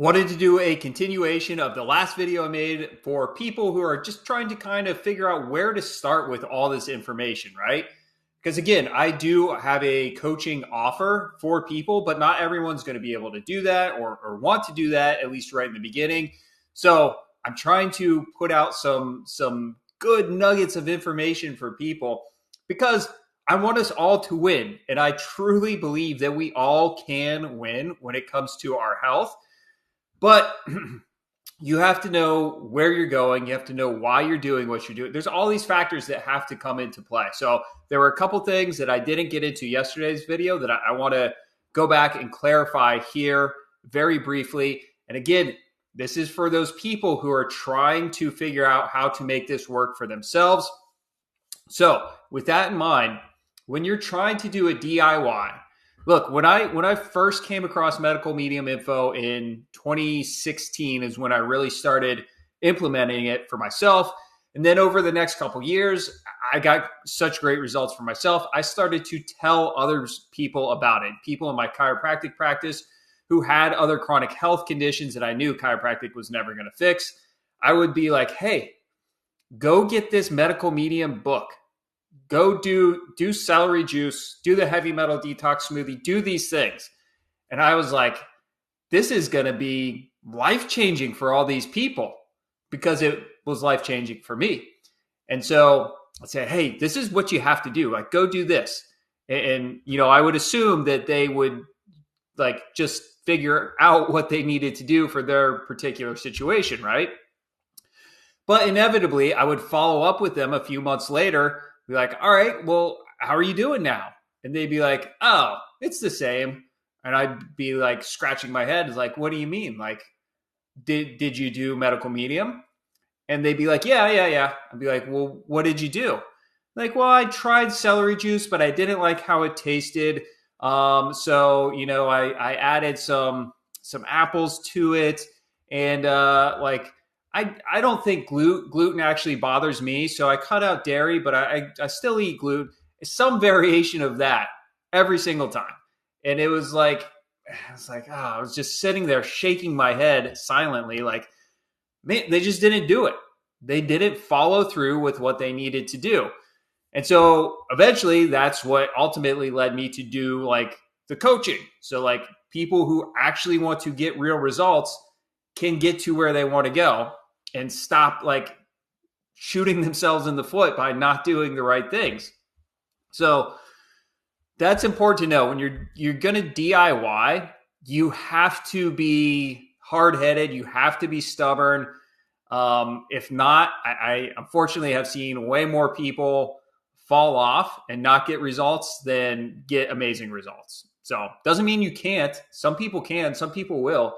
Wanted to do a continuation of the last video I made for people who are just trying to kind of figure out where to start with all this information, right? Because again, I do have a coaching offer for people, but not everyone's going to be able to do that or want to do that, at least right in the beginning. So I'm trying to put out some good nuggets of information for people because I want us all to win. And I truly believe that we all can win when it comes to our health. But you have to know where you're going. You have to know why you're doing what you're doing. There's all these factors that have to come into play. So there were a couple things that I didn't get into yesterday's video that I want to go back and clarify here very briefly. And again, this is for those people who are trying to figure out how to make this work for themselves. So with that in mind, when you're trying to do a DIY, look, when I first came across Medical Medium Info in 2016 is when I really started implementing it for myself. And then over the next couple years, I got such great results for myself. I started to tell others people about it, people in my chiropractic practice who had other chronic health conditions that I knew chiropractic was never going to fix. I would be like, hey, go get this Medical Medium book. Go do celery juice, do the heavy metal detox smoothie, do these things. And I was like, this is going to be life-changing for all these people because it was life-changing for me. And so I said, hey, this is what you have to do. Like, go do this. And I would assume that they would like just figure out what they needed to do for their particular situation, right? But inevitably, I would follow up with them a few months later, be like, all right, well, how are you doing now? And they'd be like, oh, it's the same. And I'd be like scratching my head. It's like, what do you mean? Like, did you do Medical Medium? And they'd be like, yeah. I'd be like, well, what did you do? Like, well, I tried celery juice, but I didn't like how it tasted. So, I added some apples to it. And I don't think gluten actually bothers me, so I cut out dairy, but I still eat gluten. Some variation of that every single time. And it was like, I was just sitting there shaking my head silently like, man, they just didn't do it. They didn't follow through with what they needed to do. And so eventually that's what ultimately led me to do like the coaching. So like people who actually want to get real results can get to where they want to go and stop like shooting themselves in the foot by not doing the right things. So that's important to know. When you're going to DIY, you have to be hard-headed. You have to be stubborn. If not, I unfortunately have seen way more people fall off and not get results than get amazing results. So doesn't mean you can't. Some people can, some people will.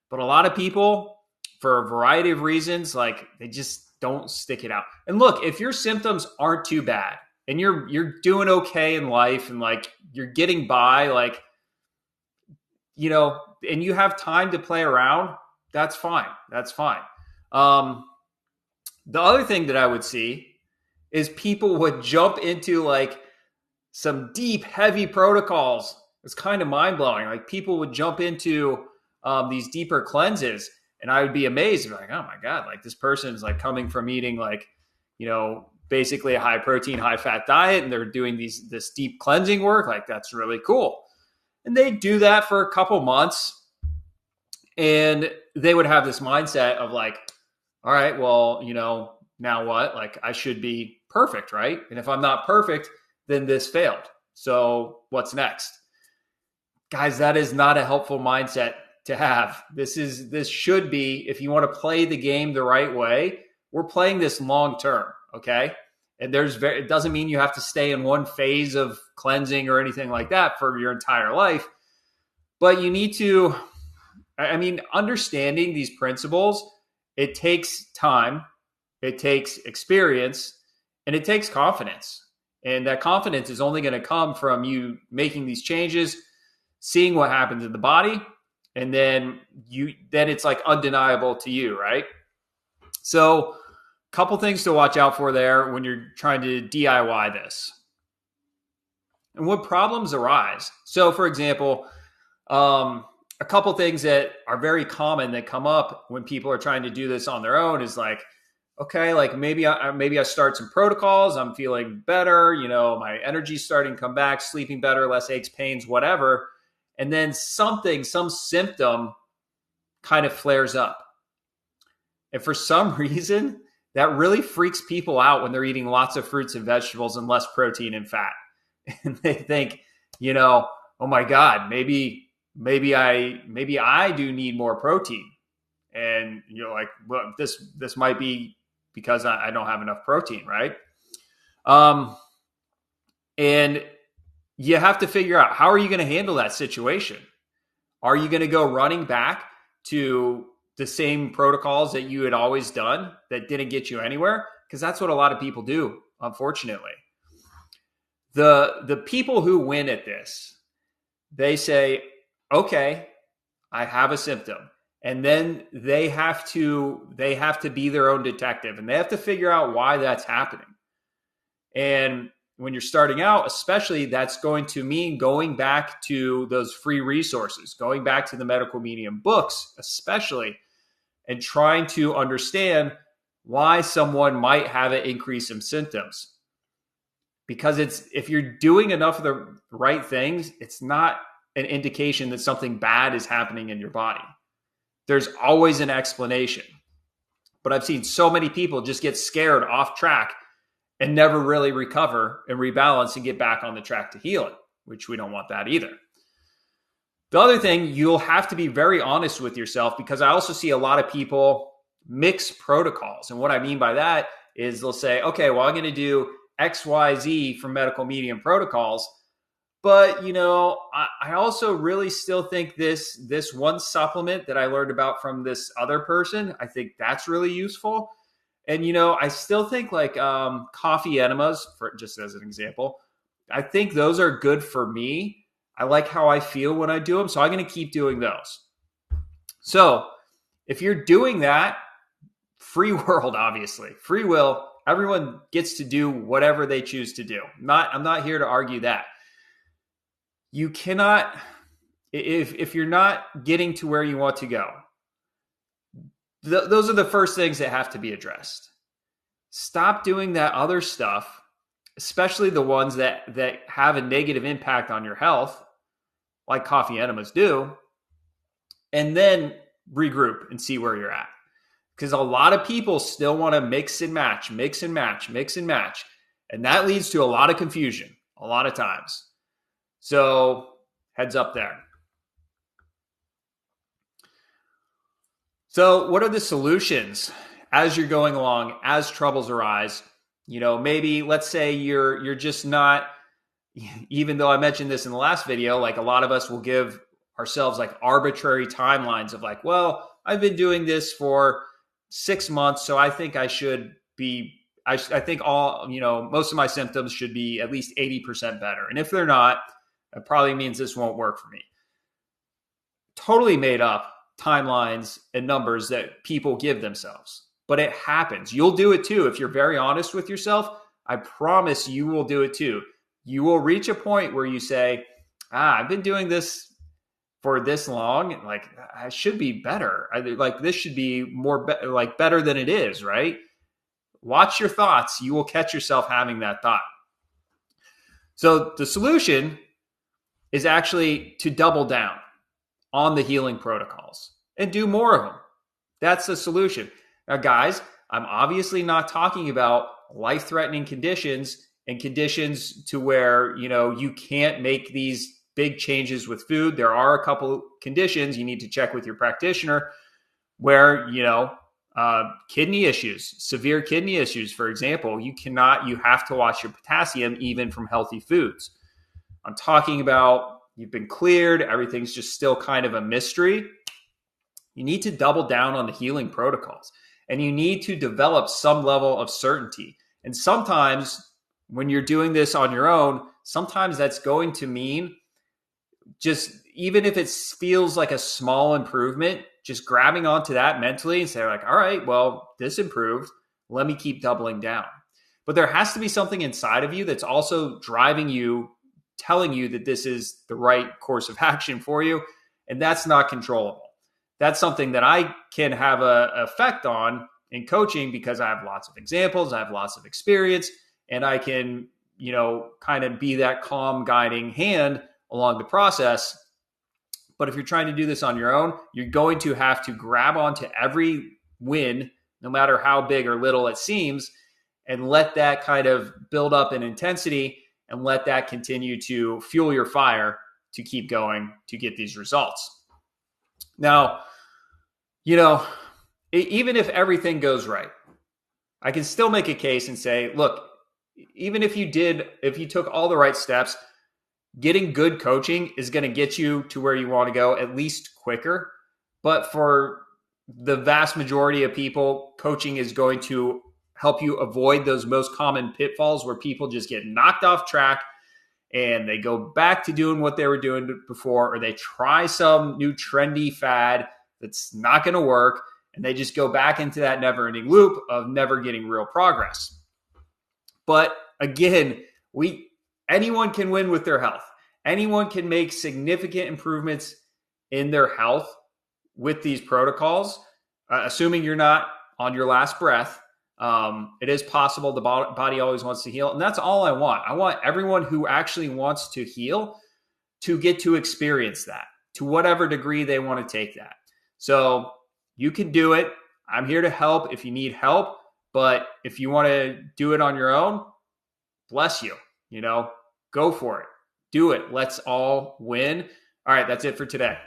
But a lot of people, for a variety of reasons, like they just don't stick it out. And look, if your symptoms aren't too bad and you're doing okay in life and like you're getting by, like, and you have time to play around, that's fine. That's fine. The other thing that I would see is people would jump into like some deep, heavy protocols. It's kind of mind blowing. Like people would jump into these deeper cleanses, and I would be amazed. Like, oh my God, like this person is like coming from eating like, basically a high protein, high fat diet, and they're doing this deep cleansing work. Like that's really cool. And they do that for a couple months, and they would have this mindset of like, all right, well, now what? Like I should be perfect, right? And if I'm not perfect, then this failed. So what's next? Guys, that is not a helpful mindset to have. This should be, if you want to play the game the right way, we're playing this long term, okay? And it doesn't mean you have to stay in one phase of cleansing or anything like that for your entire life. But you need to, understanding these principles, it takes time, it takes experience, and it takes confidence. And that confidence is only going to come from you making these changes, seeing what happens in the body, and then it's like undeniable to you, right? So a couple things to watch out for there when you're trying to DIY this. And what problems arise. So for example, a couple things that are very common that come up when people are trying to do this on their own is like, okay, like maybe I start some protocols. I'm feeling better. You know, my energy's starting to come back, sleeping better, less aches, pains, whatever. And then some symptom kind of flares up. And for some reason, that really freaks people out when they're eating lots of fruits and vegetables and less protein and fat. And they think, you know, oh my God, maybe I do need more protein. And you're like, well, this might be because I don't have enough protein, right? And you have to figure out, how are you going to handle that situation? Are you going to go running back to the same protocols that you had always done that didn't get you anywhere? Because that's what a lot of people do, unfortunately. The people who win at this, they say, okay, I have a symptom. And then they have to be their own detective, and they have to figure out why that's happening. And when you're starting out, especially, that's going to mean going back to those free resources, going back to the Medical Medium books, especially, and trying to understand why someone might have an increase in symptoms. Because if you're doing enough of the right things, it's not an indication that something bad is happening in your body. There's always an explanation. But I've seen so many people just get scared off track and never really recover and rebalance and get back on the track to healing, which we don't want that either. The other thing, you'll have to be very honest with yourself, because I also see a lot of people mix protocols. And what I mean by that is they'll say, okay, well, I'm going to do XYZ from Medical Medium protocols. But, you know, I also really still think this one supplement that I learned about from this other person, I think that's really useful. And, you know, I still think like coffee enemas, for just as an example, I think those are good for me. I like how I feel when I do them. So I'm going to keep doing those. So if you're doing that, free world, obviously, free will, everyone gets to do whatever they choose to do. I'm not here to argue that. You cannot, if you're not getting to where you want to go, those are the first things that have to be addressed. Stop doing that other stuff, especially the ones that have a negative impact on your health, like coffee enemas do, and then regroup and see where you're at. Because a lot of people still want to mix and match. And that leads to a lot of confusion, a lot of times. So heads up there. So what are the solutions as you're going along, as troubles arise? You know, maybe let's say you're just not, even though I mentioned this in the last video, like a lot of us will give ourselves like arbitrary timelines of like, well, I've been doing this for 6 months, so I think I should be, I think all, you know, most of my symptoms should be at least 80% better. And if they're not, that probably means this won't work for me. Totally made up timelines and numbers that people give themselves, but it happens. You'll do it too. If you're very honest with yourself, I promise you will do it too. You will reach a point where you say, I've been doing this for this long. Like, I should be better. Like, this should be more like better than it is, right? Watch your thoughts. You will catch yourself having that thought. So the solution is actually to double down on the healing protocols and do more of them. That's the solution. Now, guys, I'm obviously not talking about life-threatening conditions and conditions to where, you know, you can't make these big changes with food. There are a couple conditions you need to check with your practitioner where, you know, kidney issues, severe kidney issues, for example, you have to watch your potassium even from healthy foods. I'm talking about you've been cleared, everything's just still kind of a mystery. You need to double down on the healing protocols, and you need to develop some level of certainty. And sometimes when you're doing this on your own, sometimes that's going to mean just, even if it feels like a small improvement, just grabbing onto that mentally and say like, all right, well, this improved. Let me keep doubling down. But there has to be something inside of you that's also driving you, telling you that this is the right course of action for you. And that's not controllable. That's something that I can have an effect on in coaching because I have lots of examples, I have lots of experience, and I can, kind of be that calm guiding hand along the process. But if you're trying to do this on your own, you're going to have to grab onto every win, no matter how big or little it seems, and let that kind of build up in intensity and let that continue to fuel your fire to keep going to get these results. Now, even if everything goes right, I can still make a case and say, look, even if you took all the right steps, getting good coaching is going to get you to where you want to go at least quicker. But for the vast majority of people, coaching is going to help you avoid those most common pitfalls where people just get knocked off track and they go back to doing what they were doing before, or they try some new trendy fad that's not going to work, and they just go back into that never-ending loop of never getting real progress. But again, anyone can win with their health. Anyone can make significant improvements in their health with these protocols, assuming you're not on your last breath. It is possible. The body always wants to heal. And that's all I want. I want everyone who actually wants to heal to get to experience that to whatever degree they want to take that. So you can do it. I'm here to help if you need help. But if you want to do it on your own, bless you. Go for it. Do it. Let's all win. All right. That's it for today.